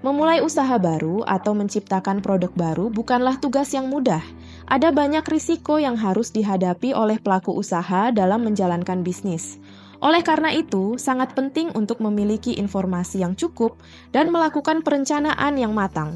Memulai usaha baru atau menciptakan produk baru bukanlah tugas yang mudah. Ada banyak risiko yang harus dihadapi oleh pelaku usaha dalam menjalankan bisnis. Oleh karena itu, sangat penting untuk memiliki informasi yang cukup dan melakukan perencanaan yang matang.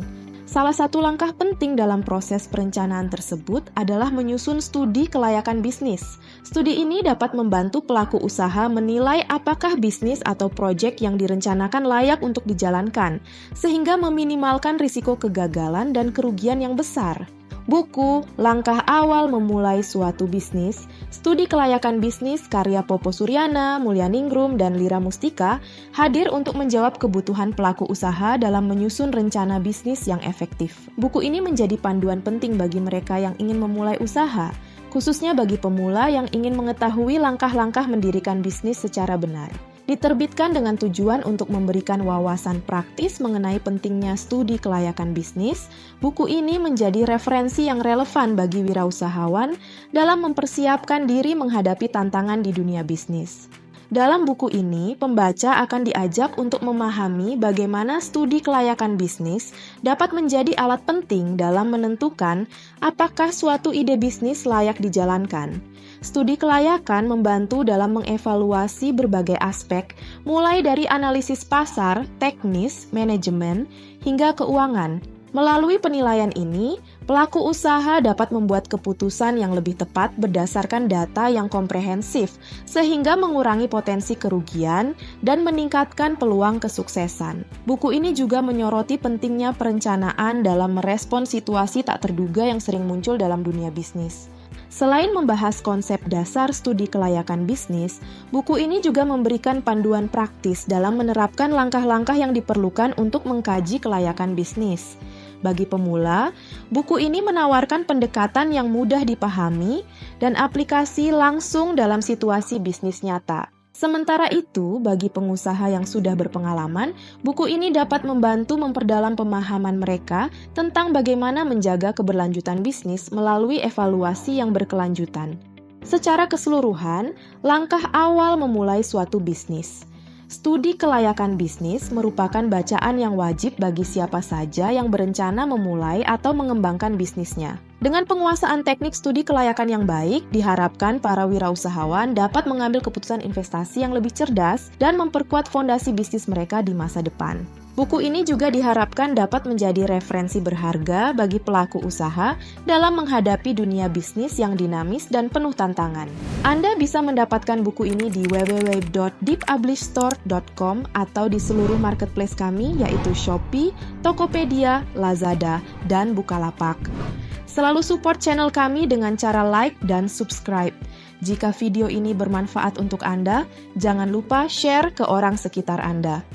Salah satu langkah penting dalam proses perencanaan tersebut adalah menyusun studi kelayakan bisnis. Studi ini dapat membantu pelaku usaha menilai apakah bisnis atau proyek yang direncanakan layak untuk dijalankan, sehingga meminimalkan risiko kegagalan dan kerugian yang besar. Buku Langkah Awal Memulai Suatu Bisnis, Studi Kelayakan Bisnis karya Popo Suryana, Mulyaningrum, dan Lira Mustika hadir untuk menjawab kebutuhan pelaku usaha dalam menyusun rencana bisnis yang efektif. Buku ini menjadi panduan penting bagi mereka yang ingin memulai usaha, khususnya bagi pemula yang ingin mengetahui langkah-langkah mendirikan bisnis secara benar. Diterbitkan dengan tujuan untuk memberikan wawasan praktis mengenai pentingnya studi kelayakan bisnis, buku ini menjadi referensi yang relevan bagi wirausahawan dalam mempersiapkan diri menghadapi tantangan di dunia bisnis. Dalam buku ini, pembaca akan diajak untuk memahami bagaimana studi kelayakan bisnis dapat menjadi alat penting dalam menentukan apakah suatu ide bisnis layak dijalankan. Studi kelayakan membantu dalam mengevaluasi berbagai aspek, mulai dari analisis pasar, teknis, manajemen, hingga keuangan. Melalui penilaian ini, pelaku usaha dapat membuat keputusan yang lebih tepat berdasarkan data yang komprehensif, sehingga mengurangi potensi kerugian dan meningkatkan peluang kesuksesan. Buku ini juga menyoroti pentingnya perencanaan dalam merespons situasi tak terduga yang sering muncul dalam dunia bisnis. Selain membahas konsep dasar studi kelayakan bisnis, buku ini juga memberikan panduan praktis dalam menerapkan langkah-langkah yang diperlukan untuk mengkaji kelayakan bisnis. Bagi pemula, buku ini menawarkan pendekatan yang mudah dipahami dan aplikasi langsung dalam situasi bisnis nyata. Sementara itu, bagi pengusaha yang sudah berpengalaman, buku ini dapat membantu memperdalam pemahaman mereka tentang bagaimana menjaga keberlanjutan bisnis melalui evaluasi yang berkelanjutan. Secara keseluruhan, langkah awal memulai suatu bisnis. Studi kelayakan bisnis merupakan bacaan yang wajib bagi siapa saja yang berencana memulai atau mengembangkan bisnisnya. Dengan penguasaan teknik studi kelayakan yang baik, diharapkan para wirausahawan dapat mengambil keputusan investasi yang lebih cerdas dan memperkuat fondasi bisnis mereka di masa depan. Buku ini juga diharapkan dapat menjadi referensi berharga bagi pelaku usaha dalam menghadapi dunia bisnis yang dinamis dan penuh tantangan. Anda bisa mendapatkan buku ini di www.deepublishedstore.com atau di seluruh marketplace kami yaitu Shopee, Tokopedia, Lazada, dan Bukalapak. Selalu support channel kami dengan cara like dan subscribe. Jika video ini bermanfaat untuk Anda, jangan lupa share ke orang sekitar Anda.